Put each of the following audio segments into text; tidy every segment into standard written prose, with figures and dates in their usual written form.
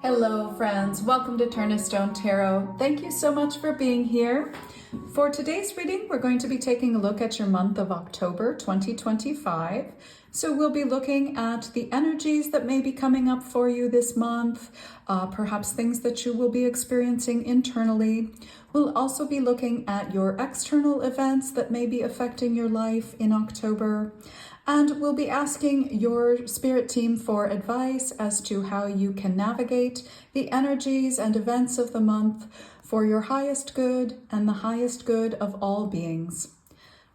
Hello friends, welcome to Turn a Stone Tarot. Thank you so much for being here. For today's reading, we're going to be taking a look at your month of October 2025. So we'll be looking at the energies that may be coming up for you this month, perhaps things that you will be experiencing internally. We'll also be looking at your external events that may be affecting your life in October. And we'll be asking your spirit team for advice as to how you can navigate the energies and events of the month for your highest good and the highest good of all beings.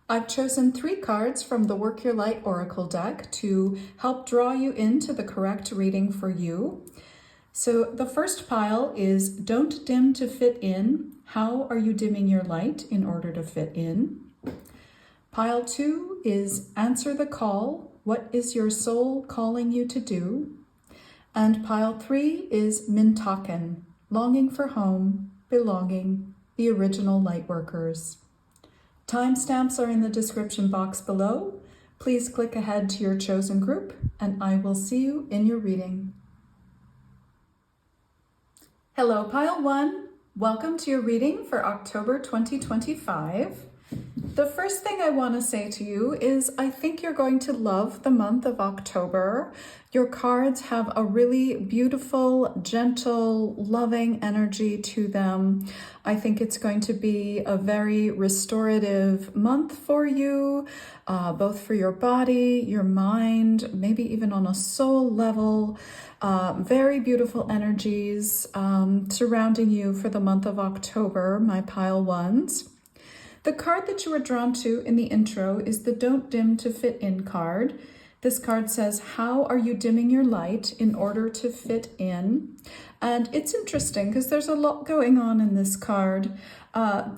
I've chosen 3 cards from the Work Your Light Oracle deck to help draw you into the correct reading for you. So the first pile is Don't Dim to Fit In. How are you dimming your light in order to fit in? Pile 2 is Answer the Call. What is your soul calling you to do? And pile 3 is Mintakan, Longing for Home, Belonging, the original Lightworkers. Timestamps are in the description box below. Please click ahead to your chosen group, and I will see you in your reading. Hello, pile 1. Welcome to your reading for October 2025. The first thing I want to say to you is I think you're going to love the month of October. Your cards have a really beautiful, gentle, loving energy to them. I think it's going to be a very restorative month for you, both for your body, your mind, maybe even on a soul level. Very beautiful energies surrounding you for the month of October, my pile 1s. The card that you were drawn to in the intro is the Don't Dim to Fit In card. This card says, how are you dimming your light in order to fit in? And it's interesting because there's a lot going on in this card.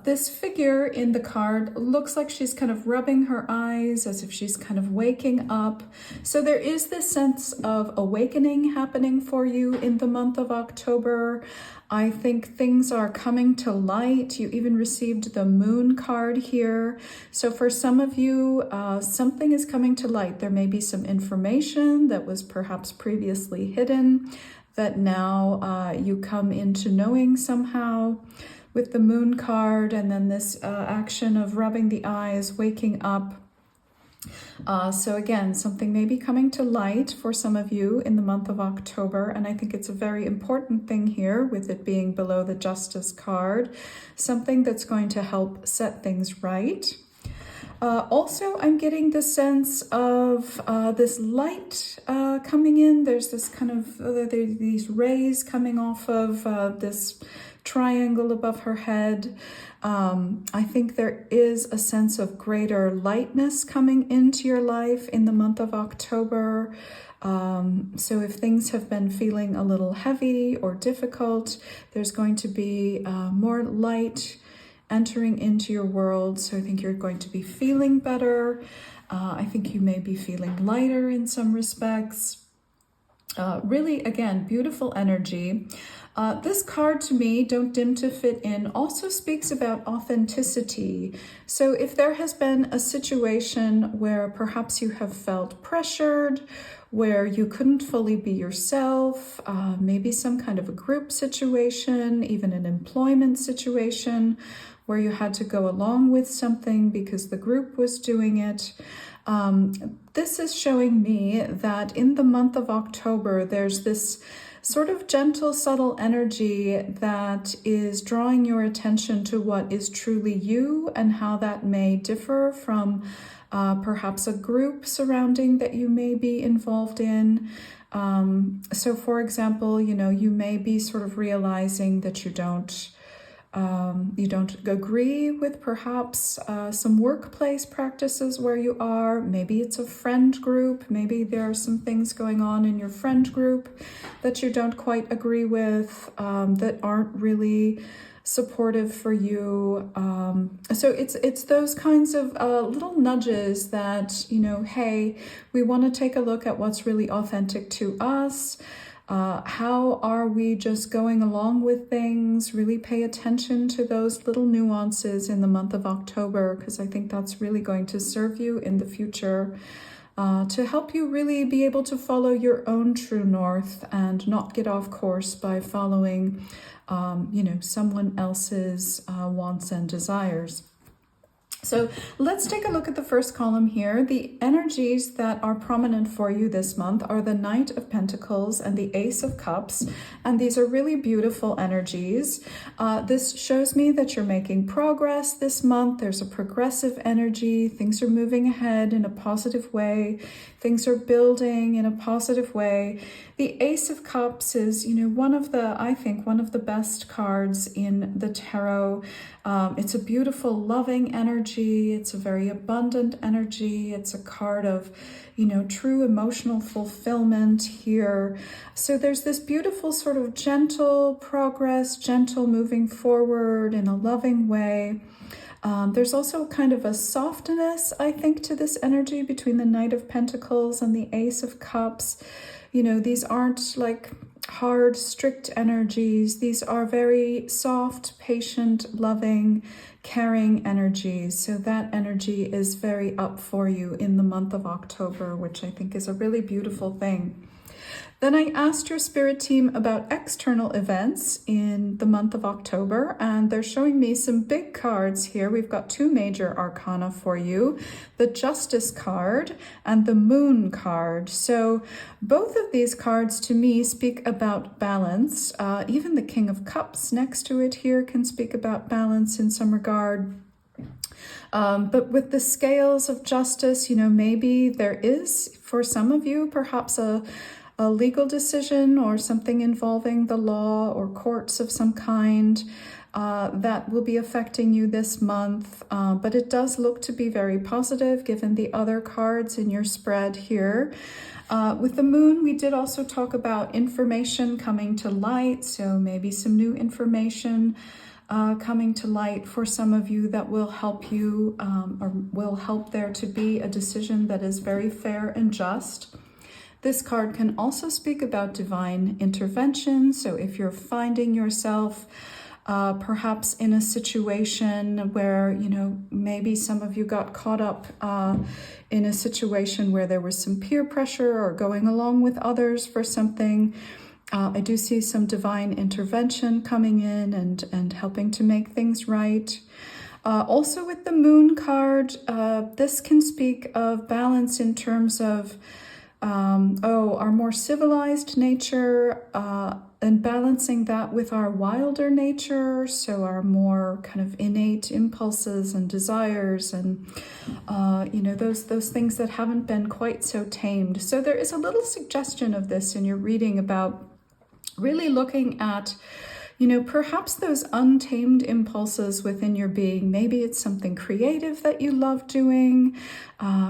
This figure in the card looks like she's kind of rubbing her eyes as if she's kind of waking up. So there is this sense of awakening happening for you in the month of October. I think things are coming to light. You even received the Moon card here. So for some of you, something is coming to light. There may be some information that was perhaps previously hidden that now you come into knowing somehow with the Moon card, and then this action of rubbing the eyes, waking up. So again, something may be coming to light for some of you in the month of October, and I think it's a very important thing here with it being below the Justice card, something that's going to help set things right. Also, I'm getting the sense of this light coming in. There's this kind of, these rays coming off of this triangle above her head. I think there is a sense of greater lightness coming into your life in the month of October. So if things have been feeling a little heavy or difficult, there's going to be more light entering into your world. So I think you're going to be feeling better. I think you may be feeling lighter in some respects. Really, again, beautiful energy. This card to me, Don't Dim to Fit In, also speaks about authenticity. So if there has been a situation where perhaps you have felt pressured, where you couldn't fully be yourself, maybe some kind of a group situation, even an employment situation, where you had to go along with something because the group was doing it. This is showing me that in the month of October, there's this sort of gentle, subtle energy that is drawing your attention to what is truly you and how that may differ from perhaps a group surrounding that you may be involved in. So for example, you may be sort of realizing that you don't agree with perhaps some workplace practices where you are. Maybe it's a friend group. Maybe there are some things going on in your friend group that you don't quite agree with, that aren't really supportive for you. So it's those kinds of little nudges that, hey, we want to take a look at what's really authentic to us. How are we just going along with things? Really pay attention to those little nuances in the month of October, because I think that's really going to serve you in the future. to help you really be able to follow your own true north and not get off course by following, someone else's wants and desires. So let's take a look at the first column here. The energies that are prominent for you this month are the Knight of Pentacles and the Ace of Cups, and these are really beautiful energies. This shows me that you're making progress this month. There's a progressive energy. Things are moving ahead in a positive way. Things are building in a positive way. The Ace of Cups is, one of the best cards in the tarot. It's a beautiful, loving energy. It's a very abundant energy. It's a card of, true emotional fulfillment here. So there's this beautiful sort of gentle progress, gentle moving forward in a loving way. There's also kind of a softness, I think, to this energy between the Knight of Pentacles and the Ace of Cups. These aren't like hard, strict energies. These are very soft, patient, loving, caring energies. So that energy is very up for you in the month of October, which I think is a really beautiful thing. Then I asked your spirit team about external events in the month of October, and they're showing me some big cards here. We've got two major arcana for you, the Justice card and the Moon card. So both of these cards to me speak about balance. Even the King of Cups next to it here can speak about balance in some regard. But with the scales of justice, maybe there is, for some of you, perhaps a legal decision or something involving the law or courts of some kind that will be affecting you this month. But it does look to be very positive given the other cards in your spread here. With the Moon, we did also talk about information coming to light. So maybe some new information coming to light for some of you that will help you or will help there to be a decision that is very fair and just. This card can also speak about divine intervention. So if you're finding yourself perhaps in a situation where, maybe some of you got caught up in a situation where there was some peer pressure or going along with others for something, I do see some divine intervention coming in and helping to make things right. Also with the Moon card, this can speak of balance in terms of our more civilized nature and balancing that with our wilder nature, so our more kind of innate impulses and desires and, those things that haven't been quite so tamed. So there is a little suggestion of this in your reading about really looking at, perhaps those untamed impulses within your being. Maybe it's something creative that you love doing.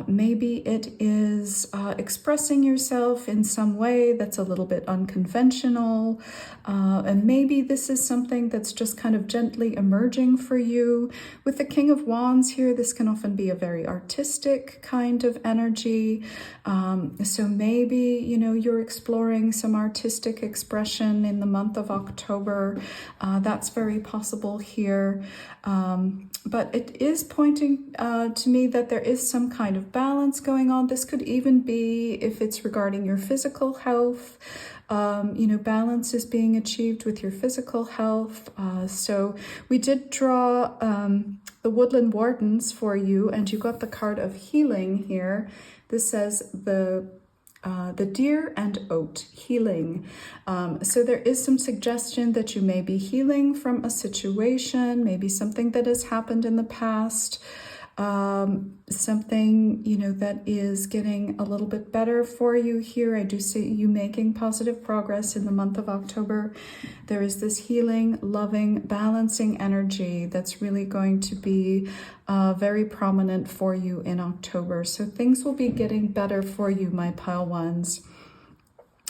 Maybe it is expressing yourself in some way that's a little bit unconventional. And maybe this is something that's just kind of gently emerging for you. With the King of Wands here, this can often be a very artistic kind of energy. So maybe, you're exploring some artistic expression in the month of October. That's very possible here. But it is pointing to me that there is some kind of balance going on. This could even be if it's regarding your physical health. Balance is being achieved with your physical health. So we did draw the Woodland Wardens for you, and you got the card of healing here. This says the deer and oat, healing. So there is some suggestion that you may be healing from a situation, maybe something that has happened in the past, something, that is getting a little bit better for you here. I do see you making positive progress in the month of October. There is this healing, loving, balancing energy that's really going to be very prominent for you in October. So things will be getting better for you, my pile ones.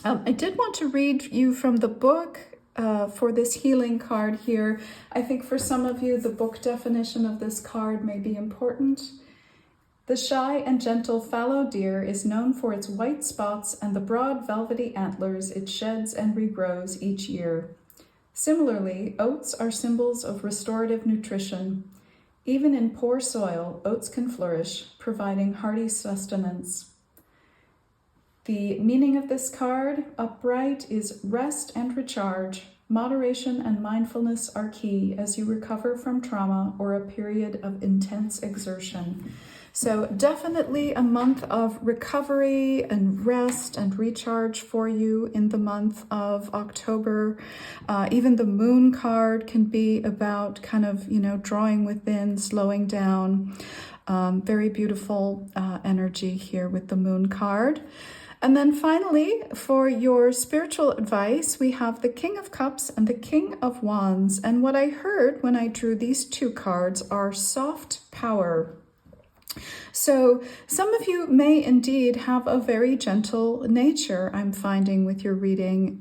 I did want to read you from the book for this healing card here. I think for some of you, the book definition of this card may be important. The shy and gentle fallow deer is known for its white spots and the broad velvety antlers it sheds and regrows each year. Similarly, oats are symbols of restorative nutrition. Even in poor soil, oats can flourish, providing hearty sustenance. The meaning of this card, upright, is rest and recharge. Moderation and mindfulness are key as you recover from trauma or a period of intense exertion. So definitely a month of recovery and rest and recharge for you in the month of October. Even the moon card can be about kind of, drawing within, slowing down. Very beautiful energy here with the moon card. And then finally, for your spiritual advice, we have the King of Cups and the King of Wands. And what I heard when I drew these two cards are soft power. So some of you may indeed have a very gentle nature, I'm finding with your reading.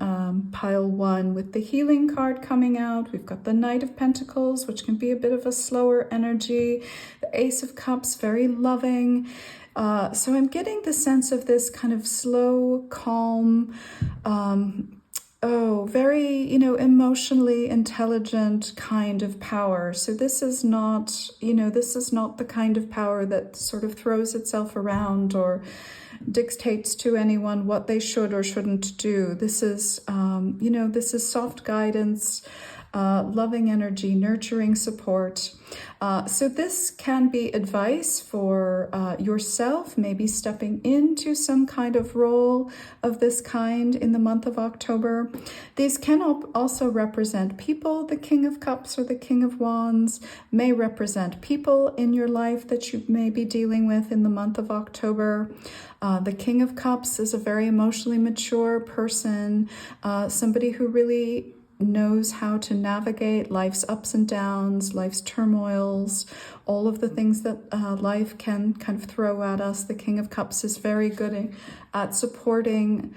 Pile 1 with the healing card coming out. We've got the Knight of Pentacles, which can be a bit of a slower energy. The Ace of Cups, very loving. So I'm getting the sense of this kind of slow, calm, very, emotionally intelligent kind of power. So this is not the kind of power that sort of throws itself around or dictates to anyone what they should or shouldn't do. This is, this is soft guidance, loving energy, nurturing support. So this can be advice for yourself, maybe stepping into some kind of role of this kind in the month of October. These can also represent people. The King of Cups or the King of Wands may represent people in your life that you may be dealing with in the month of October. The King of Cups is a very emotionally mature person, somebody who really knows how to navigate life's ups and downs, life's turmoils, all of the things that life can kind of throw at us. The King of Cups is very good at supporting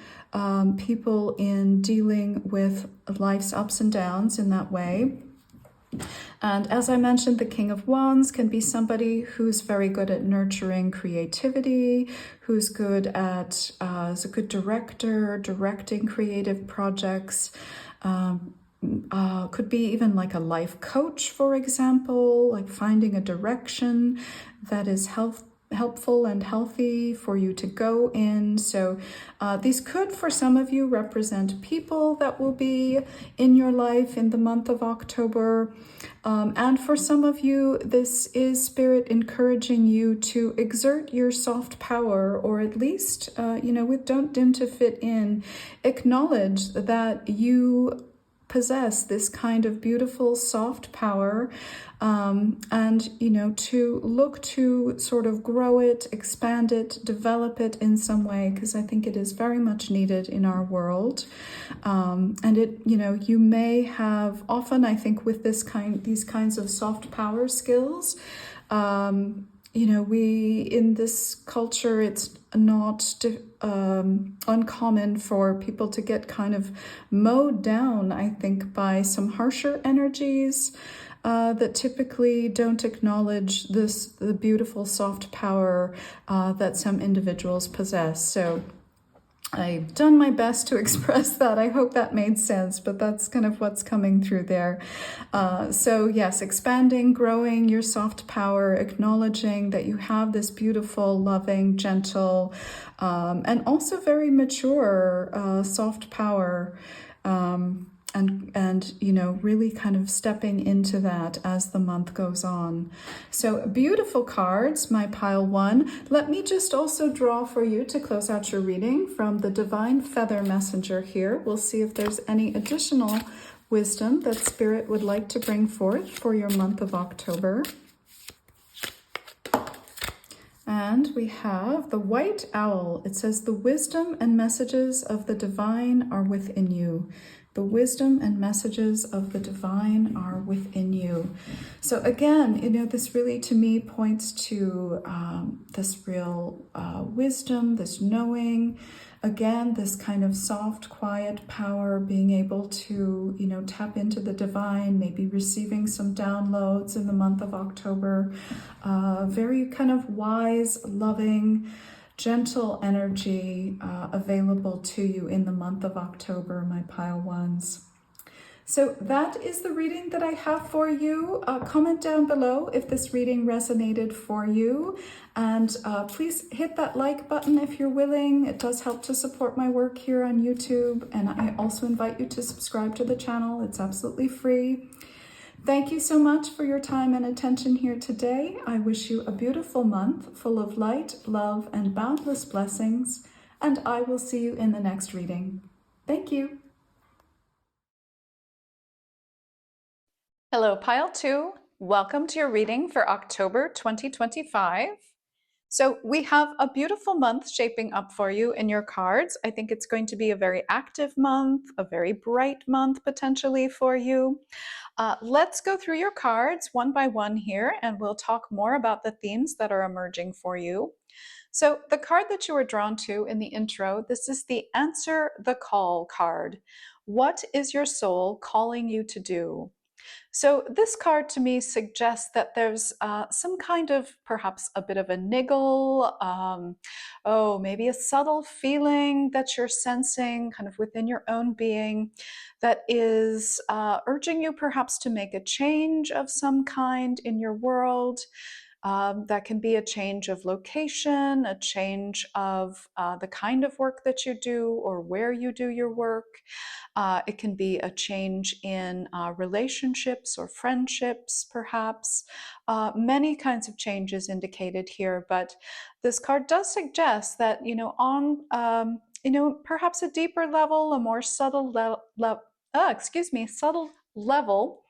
people in dealing with life's ups and downs in that way. And as I mentioned, the King of Wands can be somebody who's very good at nurturing creativity, who's good at, is a good director, directing creative projects. Could be even like a life coach, for example, like finding a direction that is helpful and healthy for you to go in. So these could, for some of you, represent people that will be in your life in the month of October. And for some of you, this is Spirit encouraging you to exert your soft power, or at least, with Don't Dim to Fit In, acknowledge that you possess this kind of beautiful soft power, and to look to sort of grow it, expand it, develop it in some way, because I think it is very much needed in our world. And it, you may have often, I think, with these kinds of soft power skills, we in this culture, it's not uncommon for people to get kind of mowed down, I think, by some harsher energies that typically don't acknowledge the beautiful soft power that some individuals possess. So I've done my best to express that. I hope that made sense, but that's kind of what's coming through there. So yes, expanding, growing your soft power, acknowledging that you have this beautiful, loving, gentle, and also very mature soft power. And really kind of stepping into that as the month goes on. So beautiful cards, my pile 1. Let me just also draw for you to close out your reading from the Divine Feather Messenger here. We'll see if there's any additional wisdom that Spirit would like to bring forth for your month of October. And we have the White Owl. It says, the wisdom and messages of the divine are within you. The wisdom and messages of the divine are within you. So again, this really to me points to this real wisdom, this knowing, again, this kind of soft, quiet power, being able to, tap into the divine, maybe receiving some downloads in the month of October. Very kind of wise, loving, gentle energy available to you in the month of October, my pile 1s. So that is the reading that I have for you. Comment down below if this reading resonated for you. And please hit that like button if you're willing. It does help to support my work here on YouTube. And I also invite you to subscribe to the channel. It's absolutely free. Thank you so much for your time and attention here today. I wish you a beautiful month full of light, love, and boundless blessings. And I will see you in the next reading. Thank you. Hello, Pile 2. Welcome to your reading for October 2025. So we have a beautiful month shaping up for you in your cards. I think it's going to be a very active month, a very bright month potentially for you. Let's go through your cards one by one here, and we'll talk more about the themes that are emerging for you. So the card that you were drawn to in the intro, this is the Answer the Call card. What is your soul calling you to do? So this card to me suggests that there's some kind of perhaps a bit of a niggle, maybe a subtle feeling that you're sensing kind of within your own being that is urging you perhaps to make a change of some kind in your world. That can be a change of location, a change of the kind of work that you do or where you do your work. It can be a change in relationships or friendships, perhaps. Many kinds of changes indicated here, but this card does suggest that, on perhaps a deeper level, a more subtle subtle level,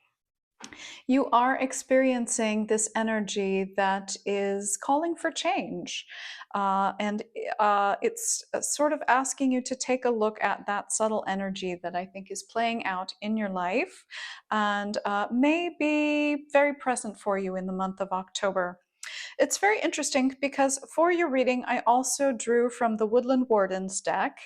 you are experiencing this energy that is calling for change. And it's sort of asking you to take a look at that subtle energy that I think is playing out in your life and may be very present for you in the month of October. It's very interesting because for your reading, I also drew from the Woodland Warden's deck.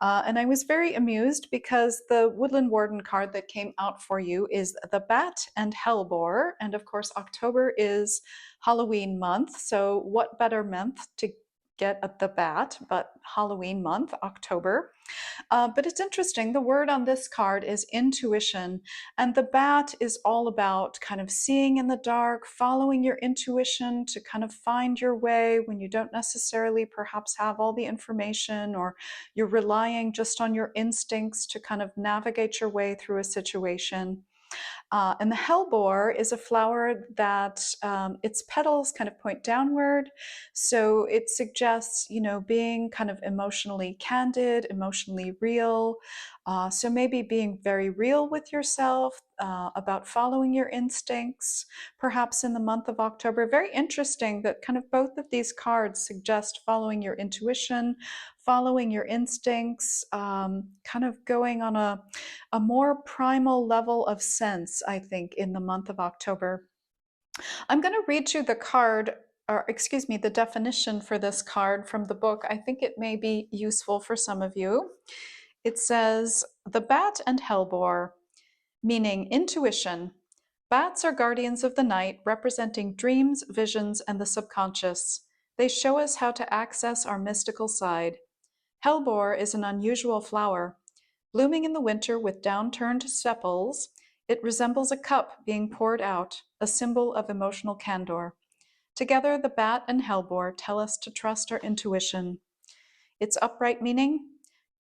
And I was very amused because the Woodland Warden card that came out for you is the Bat and Hellbore. And of course, October is Halloween month. So what better month to get at the bat but Halloween month, October. But it's interesting, the word on this card is intuition, and the bat is all about kind of seeing in the dark, following your intuition to kind of find your way when you don't necessarily perhaps have all the information, or you're relying just on your instincts to kind of navigate your way through a situation. And the hellebore is a flower that its petals kind of point downward. So it suggests, being kind of emotionally candid, emotionally real. So maybe being very real with yourself about following your instincts, perhaps in the month of October. Very interesting that kind of both of these cards suggest following your intuition, following your instincts, kind of going on a more primal level of sense, I think, in the month of October. I'm going to read you the card, or excuse me, the definition for this card from the book. I think it may be useful for some of you. It says, the bat and hellebore, meaning intuition. Bats are guardians of the night, representing dreams, visions, and the subconscious. They show us how to access our mystical side. Hellebore is an unusual flower. Blooming in the winter with downturned sepals, it resembles a cup being poured out, a symbol of emotional candor. Together, the bat and hellebore tell us to trust our intuition. Its upright meaning?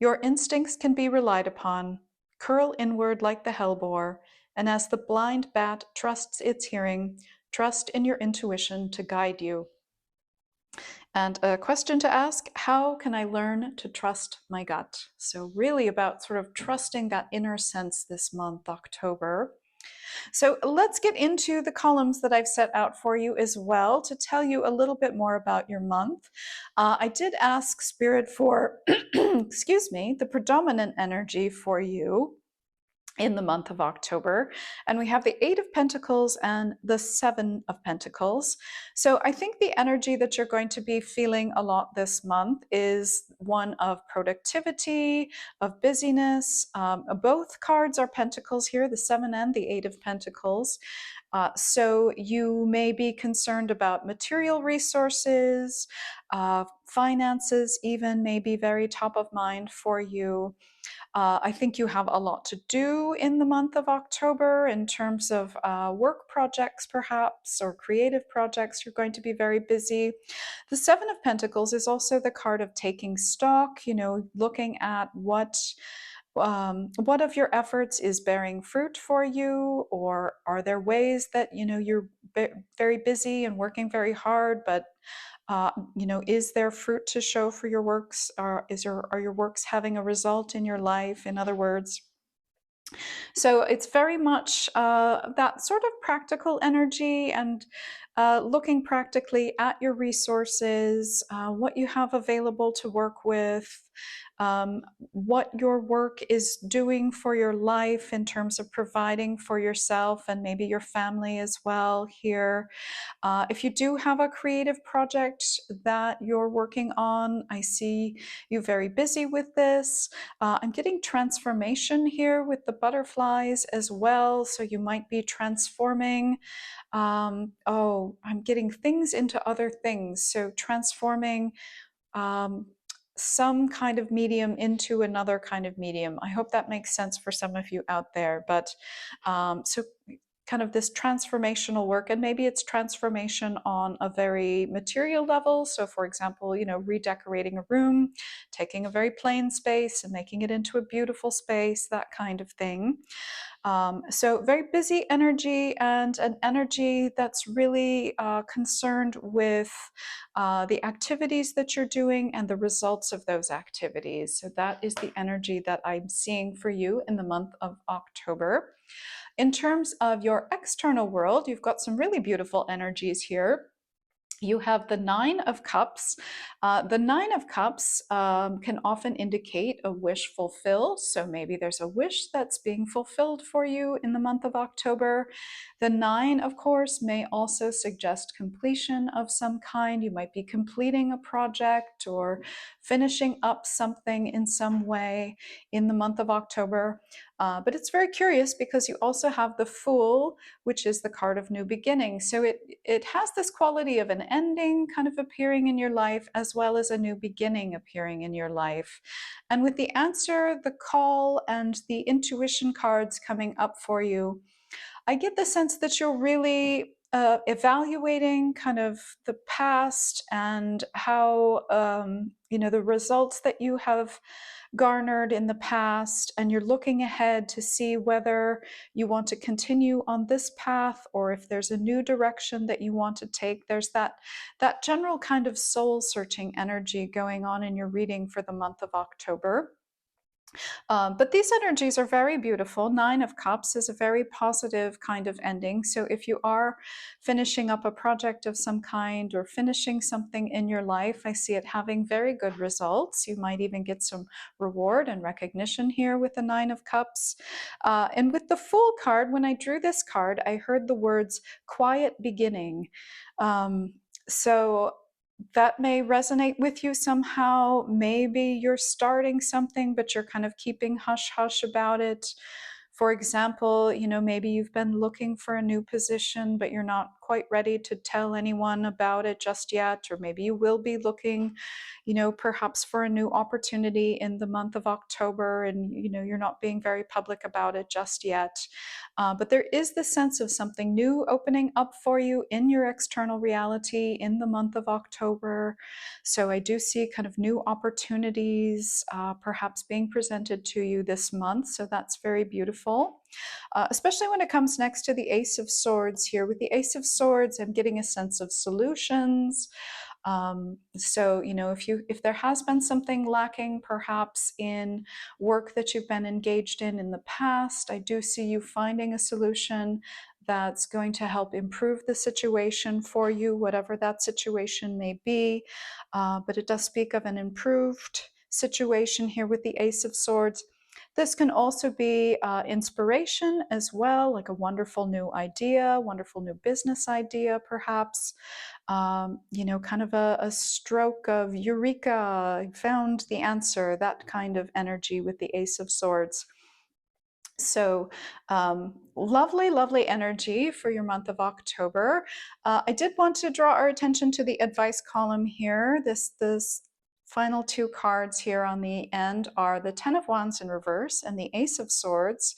Your instincts can be relied upon. Curl inward like the hellebore, and as the blind bat trusts its hearing, trust in your intuition to guide you. And a question to ask, how can I learn to trust my gut? So really about sort of trusting that inner sense this month, October. So let's get into the columns that I've set out for you as well to tell you a little bit more about your month. I did ask Spirit for, excuse me, the predominant energy for you in the month of October. And we have the Eight of Pentacles and the Seven of Pentacles. So I think the energy that you're going to be feeling a lot this month is one of productivity, of busyness. Both cards are pentacles here, the Seven and the Eight of Pentacles. So you may be concerned about material resources, finances, even may be very top of mind for you. I think you have a lot to do in the month of October in terms of work projects, perhaps, or creative projects. You're going to be very busy. The Seven of Pentacles is also the card of taking stock, looking at what of your efforts is bearing fruit for you, or are there ways that you're very busy and working very hard, but is there fruit to show for your works? Are your works having a result in your life? In other words, so it's very much that sort of practical energy and looking practically at your resources, what you have available to work with, what your work is doing for your life in terms of providing for yourself and maybe your family as well here. If you do have a creative project that you're working on, I see you very busy with this. I'm getting transformation here with the butterflies as well. So you might be transforming. I'm getting things into other things. So transforming um, some kind of medium into another kind of medium. I hope that makes sense for some of you out there. But so kind of this transformational work, and maybe it's transformation on a very material level. So for example, redecorating a room, taking a very plain space and making it into a beautiful space, that kind of thing. So very busy energy, and an energy that's really concerned with the activities that you're doing and the results of those activities. So that is the energy that I'm seeing for you in the month of October. In terms of your external world, you've got some really beautiful energies here. You have the Nine of Cups. The Nine of Cups can often indicate a wish fulfilled. So maybe there's a wish that's being fulfilled for you in the month of October. The Nine, of course, may also suggest completion of some kind. You might be completing a project or finishing up something in some way in the month of October. But it's very curious because you also have the Fool, which is the card of new beginning. So it has this quality of an ending kind of appearing in your life, as well as a new beginning appearing in your life. And with the answer, the call, and the intuition cards coming up for you, I get the sense that you're really evaluating kind of the past and how the results that you have garnered in the past, and you're looking ahead to see whether you want to continue on this path or if there's a new direction that you want to take. There's that general kind of soul searching energy going on in your reading for the month of October. But these energies are very beautiful. Nine of Cups is a very positive kind of ending. So if you are finishing up a project of some kind or finishing something in your life, I see it having very good results. You might even get some reward and recognition here with the Nine of Cups. And with the Fool card, when I drew this card, I heard the words quiet beginning. So that may resonate with you somehow. Maybe you're starting something, but you're kind of keeping hush hush about it. For example, maybe you've been looking for a new position, but you're not quite ready to tell anyone about it just yet. Or maybe you will be looking, perhaps for a new opportunity in the month of October, and, you're not being very public about it just yet. But there is the sense of something new opening up for you in your external reality in the month of October. So I do see kind of new opportunities perhaps being presented to you this month. So that's very beautiful. Especially when it comes next to the Ace of Swords here. With the Ace of Swords, I'm getting a sense of solutions. So if there has been something lacking perhaps in work that you've been engaged in the past, I do see you finding a solution that's going to help improve the situation for you, whatever that situation may be. But it does speak of an improved situation here with the Ace of Swords. This can also be inspiration as well, like a wonderful new idea, wonderful new business idea, perhaps. Kind of a stroke of eureka, I found the answer, that kind of energy with the Ace of Swords. So lovely, lovely energy for your month of October. I did want to draw our attention to the advice column here. This final two cards here on the end are the Ten of Wands in reverse and the Ace of Swords.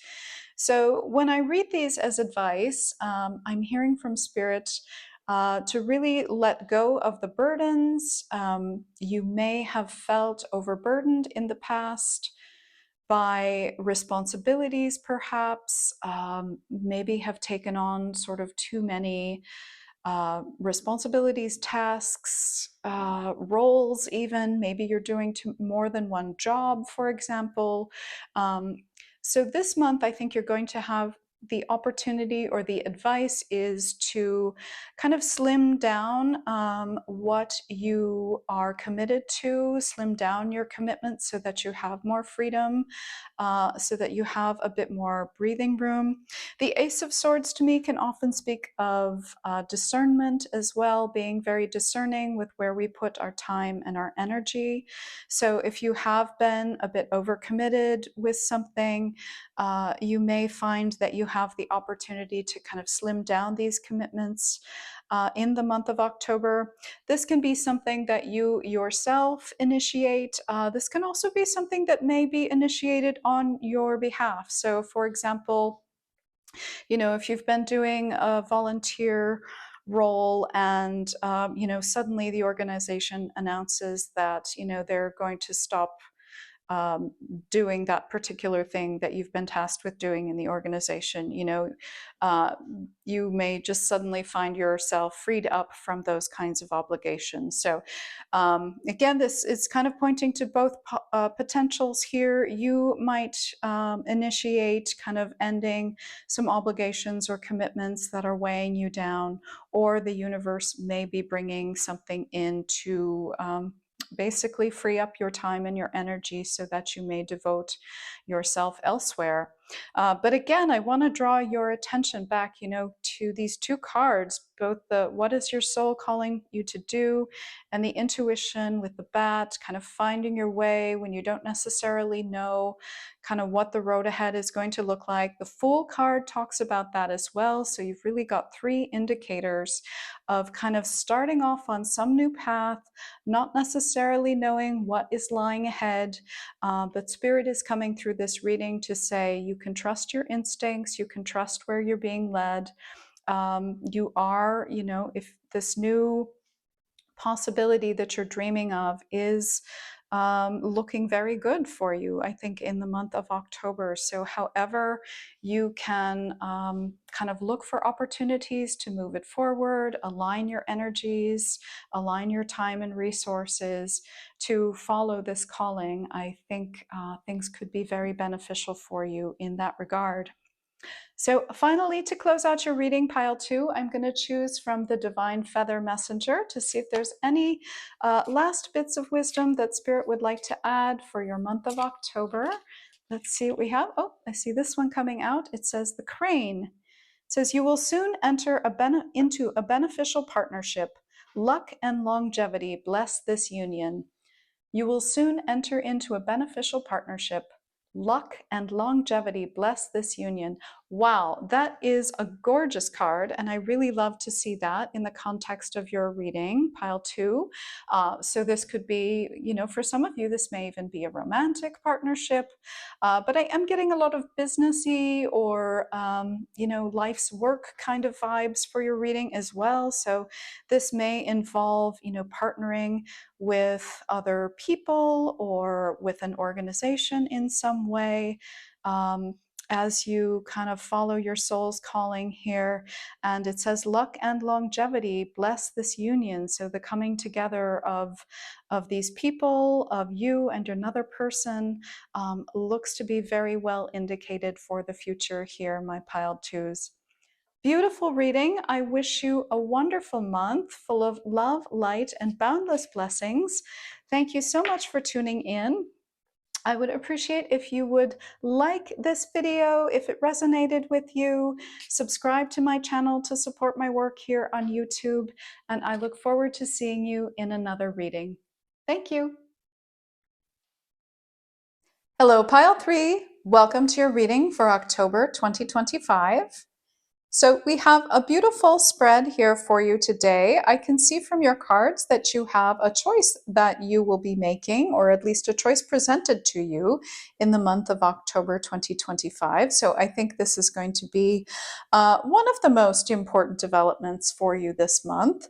So when I read these as advice, I'm hearing from Spirit to really let go of the burdens. You may have felt overburdened in the past by responsibilities, perhaps, maybe have taken on sort of too many responsibilities, tasks, roles, even. Maybe you're doing more than one job, for example. So this month, I think you're going to have the opportunity, or the advice is to kind of slim down what you are committed to, slim down your commitment so that you have more freedom, so that you have a bit more breathing room. The Ace of Swords to me can often speak of discernment as well, being very discerning with where we put our time and our energy. So if you have been a bit overcommitted with something, you may find that you have the opportunity to kind of slim down these commitments in the month of October. This can be something that you yourself initiate. This can also be something that may be initiated on your behalf. So, for example, if you've been doing a volunteer role and suddenly the organization announces that they're going to stop um, doing that particular thing that you've been tasked with doing in the organization, uh, you may just suddenly find yourself freed up from those kinds of obligations. So again, this is kind of pointing to both potentials here. You might initiate kind of ending some obligations or commitments that are weighing you down, or the universe may be bringing something in to basically free up your time and your energy so that you may devote yourself elsewhere. But again, I want to draw your attention back, to these two cards, both the what is your soul calling you to do, and the intuition with the bat, kind of finding your way when you don't necessarily know kind of what the road ahead is going to look like. The Fool card talks about that as well. So you've really got three indicators of kind of starting off on some new path, not necessarily knowing what is lying ahead, but Spirit is coming through this reading to say you can trust your instincts, you can trust where you're being led. You are, if this new possibility that you're dreaming of is looking very good for you, I think, in the month of October. So, however, you can kind of look for opportunities to move it forward, align your energies, align your time and resources to follow this calling. I think things could be very beneficial for you in that regard. So finally, to close out your reading, pile 2, I'm going to choose from the Divine Feather Messenger to see if there's any last bits of wisdom that Spirit would like to add for your month of October. Let's see what we have. Oh, I see this one coming out. It says the crane. It says, you will soon enter into a beneficial partnership. Luck and longevity bless this union. You will soon enter into a beneficial partnership. Luck and longevity bless this union. Wow, that is a gorgeous card, and I really love to see that in the context of your reading, pile 2. So this could be, for some of you, this may even be a romantic partnership, but I am getting a lot of businessy or, life's work kind of vibes for your reading as well. So this may involve, partnering with other people or with an organization in some way, as you kind of follow your soul's calling here. And it says luck and longevity bless this union. So the coming together of these people, of you and another person, looks to be very well indicated for the future here, my piled 2s. Beautiful reading. I wish you a wonderful month full of love, light, and boundless blessings. Thank you so much for tuning in. I would appreciate if you would like this video, if it resonated with you, subscribe to my channel to support my work here on YouTube, and I look forward to seeing you in another reading. Thank you. Hello, Pile 3. Welcome to your reading for October 2025. So, we have a beautiful spread here for you today. I can see from your cards that you have a choice that you will be making, or at least a choice presented to you in the month of October 2025. So, I think this is going to be one of the most important developments for you this month.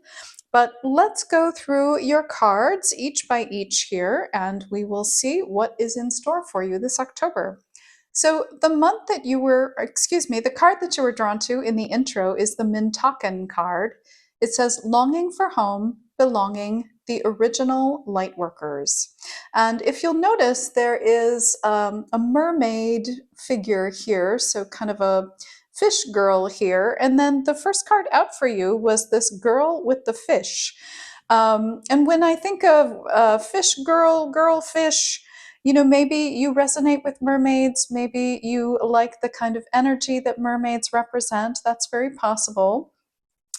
But let's go through your cards each by each here, and we will see what is in store for you this October. So, the month that you were, excuse me, the card that you were drawn to in the intro is the Mintakan card. It says, Longing for Home, Belonging, the Original Lightworkers. And if you'll notice, there is a mermaid figure here, so kind of a fish girl here. And then the first card out for you was this girl with the fish. And when I think of fish girl, girl fish, maybe you resonate with mermaids. Maybe you like the kind of energy that mermaids represent. That's very possible.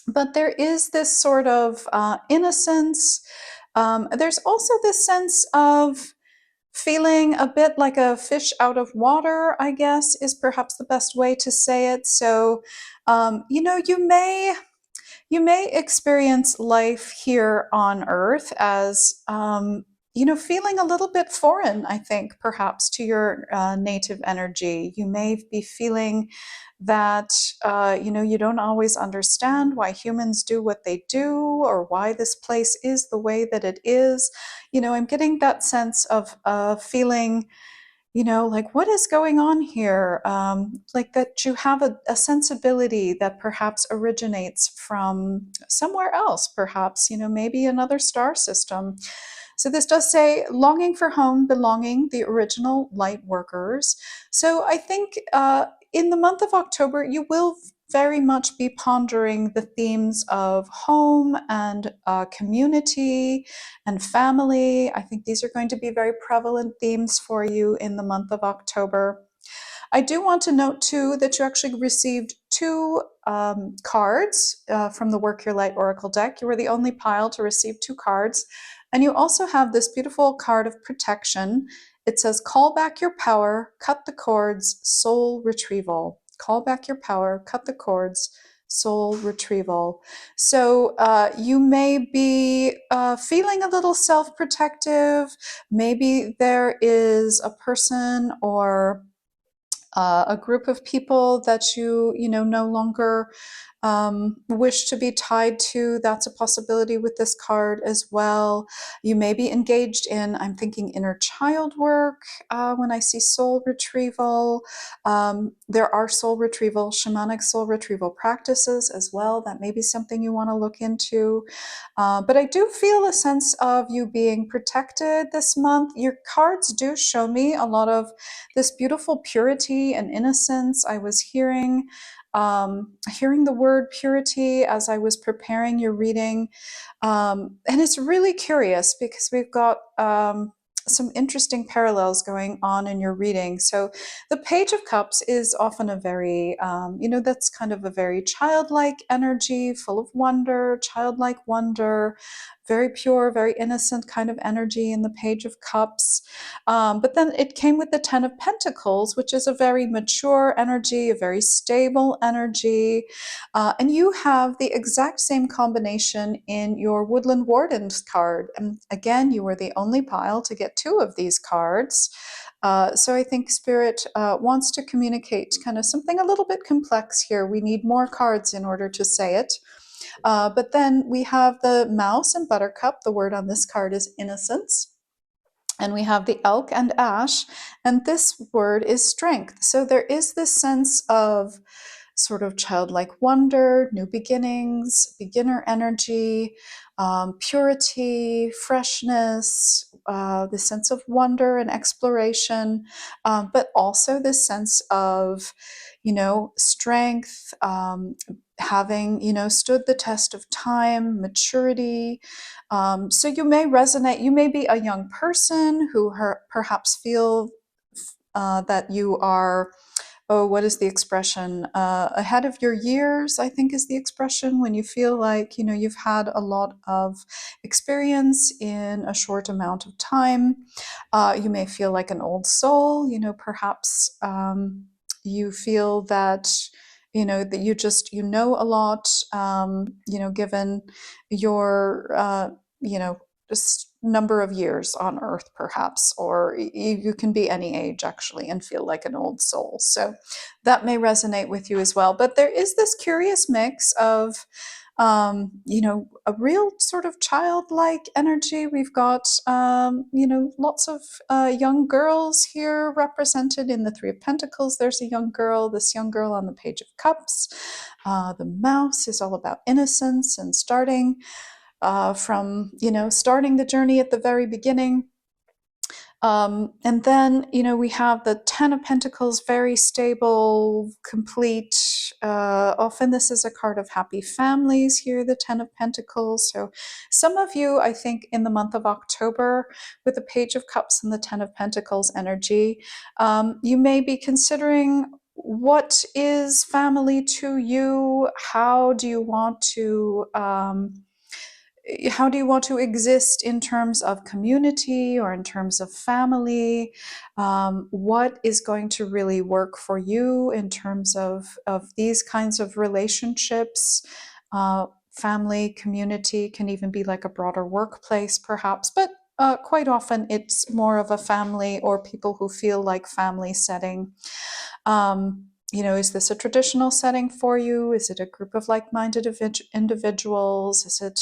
But there is this sort of innocence. There's also this sense of feeling a bit like a fish out of water, I guess, is perhaps the best way to say it. So, you may experience life here on Earth as, feeling a little bit foreign, I think, perhaps to your native energy. You may be feeling that, you don't always understand why humans do what they do or why this place is the way that it is. I'm getting that sense of feeling like what is going on here? Like that you have a sensibility that perhaps originates from somewhere else, perhaps, maybe another star system. So this does say longing for home, belonging, the original light workers. So I think in the month of October, you will very much be pondering the themes of home and community and family. I think these are going to be very prevalent themes for you in the month of October. I do want to note too that you actually received two cards from the Work Your Light Oracle deck. You were the only pile to receive two cards. And you also have this beautiful card of protection. It says, Call back your power, cut the cords, soul retrieval. Call back your power, cut the cords, soul retrieval. So you may be feeling a little self protective. Maybe there is a person or a group of people that you no longer wish to be tied to. That's a possibility with this card as well. You may be engaged in, I'm thinking, inner child work when I see soul retrieval. There are soul retrieval, shamanic soul retrieval practices as well. That may be something you want to look into. But I do feel a sense of you being protected this month. Your cards do show me a lot of this beautiful purity and innocence. I was hearing the word purity as I was preparing your reading. And it's really curious because we've got some interesting parallels going on in your reading. So the Page of Cups is often a very, that's kind of a very childlike energy, full of wonder, childlike wonder, very pure, very innocent kind of energy in the Page of Cups. But then it came with the Ten of Pentacles, which is a very mature energy, a very stable energy. And you have the exact same combination in your Woodland Wardens card. And again, you were the only pile to get two of these cards. So I think Spirit wants to communicate kind of something a little bit complex here. We need more cards in order to say it. But then we have the Mouse and Buttercup. The word on this card is innocence. And we have the elk and ash, and this word is strength. So there is this sense of sort of childlike wonder, new beginnings, beginner energy, purity, freshness, the sense of wonder and exploration, but also this sense of, strength, having, stood the test of time, maturity. So you may resonate, you may be a young person who perhaps feel that you are oh, what is the expression? Ahead of your years, I think is the expression, when you feel like, you've had a lot of experience in a short amount of time. You may feel like an old soul, perhaps you feel that, that you know a lot, given your, just number of years on earth, perhaps, or you can be any age actually and feel like an old soul. So that may resonate with you as well. But there is this curious mix of, a real sort of childlike energy. We've got, lots of young girls here represented in the Three of Pentacles. There's a young girl, this young girl on the Page of Cups. The mouse is all about innocence and starting the journey at the very beginning. And then, we have the Ten of Pentacles, very stable, complete. Often this is a card of happy families here, the Ten of Pentacles. So some of you, I think, in the month of October, with the Page of Cups and the Ten of Pentacles energy, you may be considering, what is family to you? How do you want to exist in terms of community or in terms of family? What is going to really work for you in terms of these kinds of relationships? Family, community can even be like a broader workplace, perhaps, but quite often it's more of a family or people who feel like family setting. Is this a traditional setting for you? Is it a group of like-minded individuals? Is it,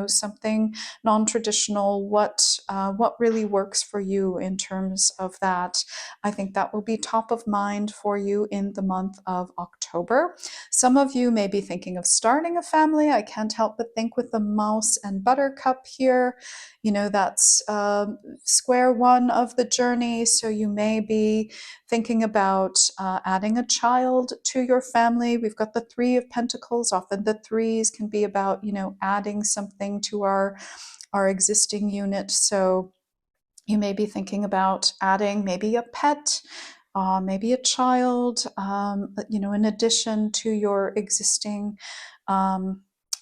something non-traditional? What really works for you in terms of that? I think that will be top of mind for you in the month of October. Some of you may be thinking of starting a family. I can't help but think with the mouse and buttercup here, that's square one of the journey. So you may be thinking about adding a child to your family. We've got the Three of Pentacles. Often the threes can be about, adding something to our existing unit. So you may be thinking about adding maybe a pet, maybe a child, in addition to your existing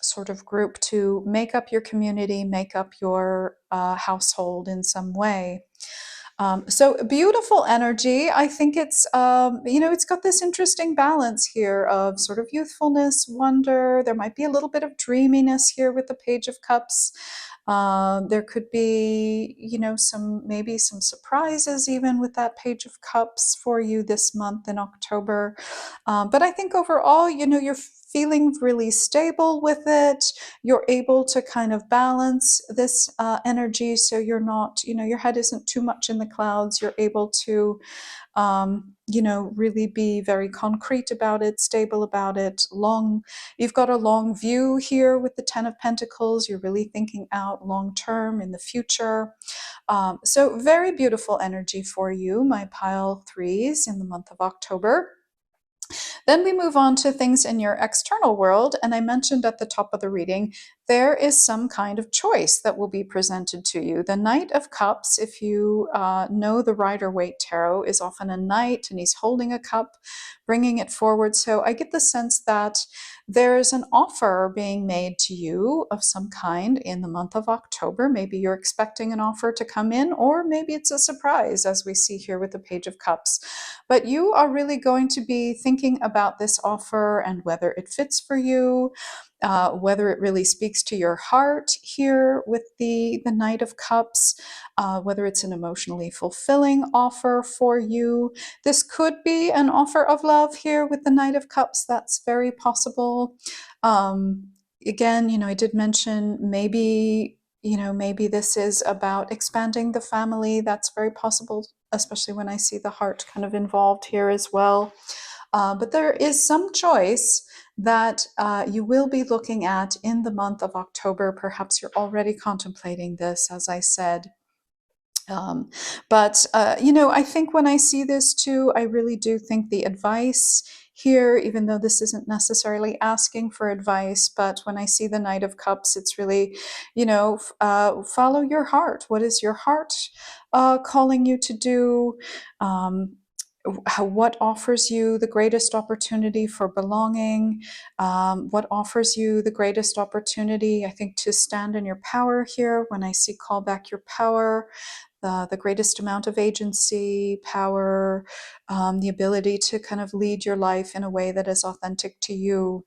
sort of group, to make up your community, make up your household in some way. So beautiful energy. I think it's got this interesting balance here of sort of youthfulness, wonder. There might be a little bit of dreaminess here with the Page of Cups. There could be, maybe some surprises even with that Page of Cups for you this month in October. But I think overall, you're feeling really stable with it. You're able to kind of balance this energy, so you're not, your head isn't too much in the clouds. You're able to, really be very concrete about it, stable about it. You've got a long view here with the Ten of Pentacles. You're really thinking out long term in the future. So very beautiful energy for you, my pile threes, in the month of October. Then we move on to things in your external world. And I mentioned at the top of the reading, there is some kind of choice that will be presented to you. The Knight of Cups, if you know the Rider-Waite Tarot, is often a knight and he's holding a cup, bringing it forward. So I get the sense that there is an offer being made to you of some kind in the month of October. Maybe you're expecting an offer to come in, or maybe it's a surprise, as we see here with the Page of Cups. But you are really going to be thinking about this offer and whether it fits for you, whether it really speaks to your heart here with the Knight of Cups, whether it's an emotionally fulfilling offer for you. This could be an offer of love here with the Knight of Cups. That's very possible. Again, I did mention maybe this is about expanding the family. That's very possible, especially when I see the heart kind of involved here as well. But there is some choice that you will be looking at in the month of October. Perhaps you're already contemplating this, as I said. But I think when I see this too, I really do think the advice here, even though this isn't necessarily asking for advice, but when I see the Knight of Cups, it's really, follow your heart. What is your heart calling you to do? what offers you the greatest opportunity for belonging, what offers you the greatest opportunity, I think, to stand in your power here. When I see call back your power, the greatest amount of agency, power, the ability to kind of lead your life in a way that is authentic to you.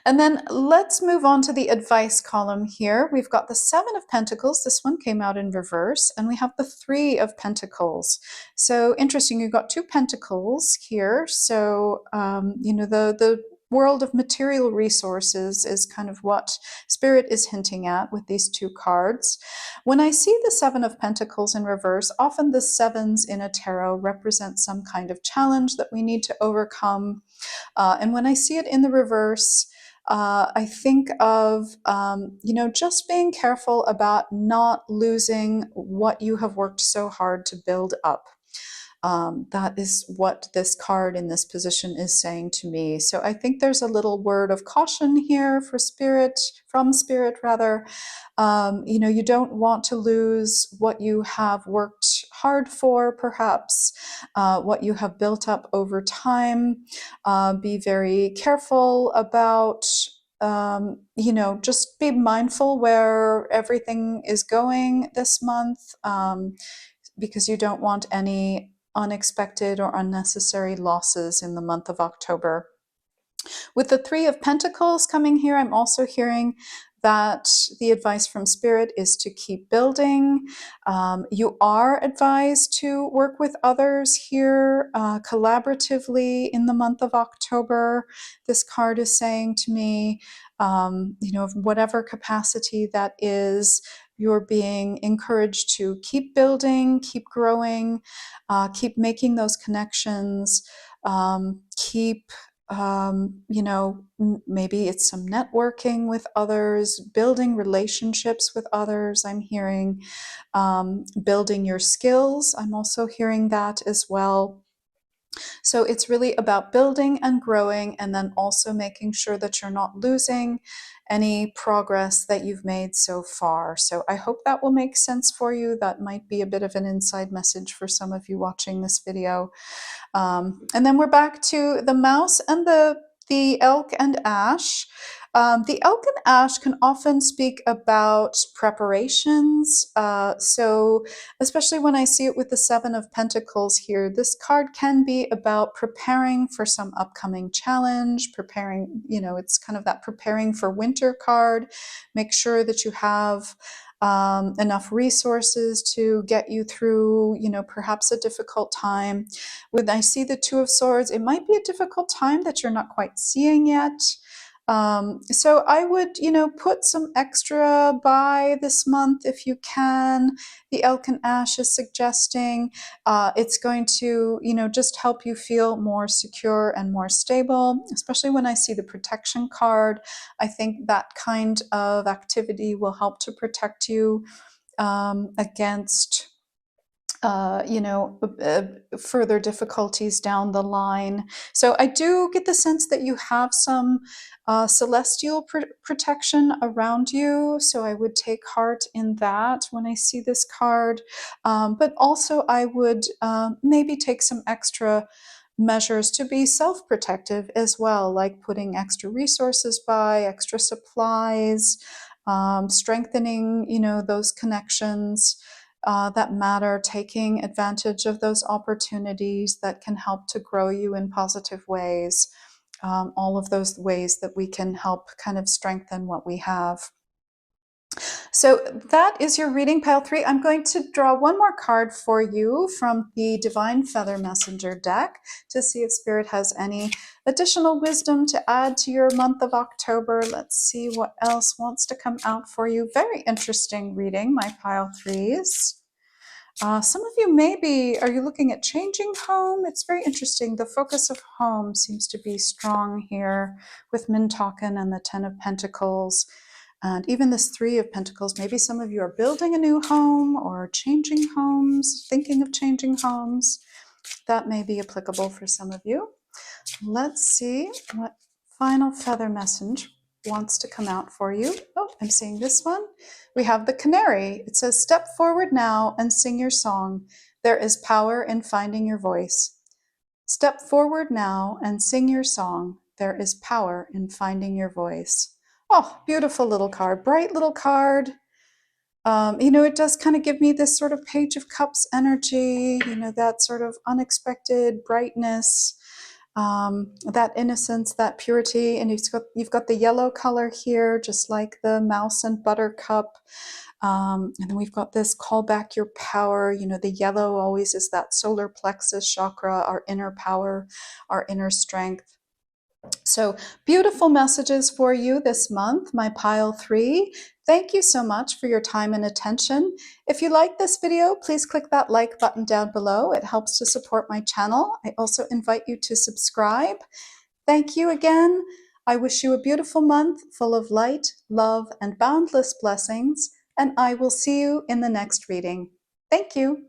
And then let's move on to the advice column here. We've got the Seven of Pentacles. This one came out in reverse. And we have the Three of Pentacles. So interesting, you've got two pentacles here. So, the world of material resources is kind of what Spirit is hinting at with these two cards. When I see the Seven of Pentacles in reverse, often the sevens in a tarot represent some kind of challenge that we need to overcome. And when I see it in the reverse, I think of, just being careful about not losing what you have worked so hard to build up. That is what this card in this position is saying to me. So I think there's a little word of caution here for Spirit, from Spirit rather. You don't want to lose what you have worked hard for, perhaps, what you have built up over time. Be very careful about just be mindful where everything is going this month, because you don't want any unexpected or unnecessary losses in the month of October. With the Three of Pentacles coming here, I'm also hearing that the advice from Spirit is to keep building. You are advised to work with others here collaboratively in the month of October. This card is saying to me, whatever capacity that is, you're being encouraged to keep building, keep growing, keep making those connections, keep maybe it's some networking with others, building relationships with others. I'm hearing building your skills. I'm also hearing that as well. So it's really about building and growing, and then also making sure that you're not losing any progress that you've made so far. So I hope that will make sense for you. That might be a bit of an inside message for some of you watching this video. And then we're back to the mouse and the elk and ash. The elk and ash can often speak about preparations. So especially when I see it with the Seven of Pentacles here, this card can be about preparing for some upcoming challenge, preparing, it's kind of that preparing for winter card. Make sure that you have enough resources to get you through, perhaps a difficult time. When I see the Two of Swords, it might be a difficult time that you're not quite seeing yet. So I would, put some extra by this month if you can. The Elk and Ash is suggesting it's going to, just help you feel more secure and more stable, especially when I see the protection card. I think that kind of activity will help to protect you against further difficulties down the line. So I do get the sense that you have some celestial protection around you. So I would take heart in that when I see this card. But also I would maybe take some extra measures to be self-protective as well, like putting extra resources by, extra supplies, strengthening, those connections that matter, taking advantage of those opportunities that can help to grow you in positive ways. All of those ways that we can help kind of strengthen what we have. So that is your reading, pile 3. I'm going to draw one more card for you from the Divine Feather Messenger deck to see if Spirit has any additional wisdom to add to your month of October. Let's see what else wants to come out for you. Very interesting reading, my pile 3s. Some of you are you looking at changing home? It's very interesting. The focus of home seems to be strong here with Mintakan and the Ten of Pentacles. And even this Three of Pentacles, maybe some of you are building a new home or changing homes, thinking of changing homes. That may be applicable for some of you. Let's see what final feather message wants to come out for you. Oh, I'm seeing this one. We have the canary. It says, step forward now and sing your song. There is power in finding your voice. Step forward now and sing your song. There is power in finding your voice. Oh, beautiful little card, bright little card. It does kind of give me this sort of Page of Cups energy, that sort of unexpected brightness, that innocence, that purity. And you've got the yellow color here, just like the mouse and buttercup. And then we've got this call back your power. The yellow always is that solar plexus chakra, our inner power, our inner strength. So beautiful messages for you this month, my pile 3. Thank you so much for your time and attention. If you like this video, please click that like button down below. It helps to support my channel. I also invite you to subscribe. Thank you again. I wish you a beautiful month full of light, love, and boundless blessings, and I will see you in the next reading. Thank you.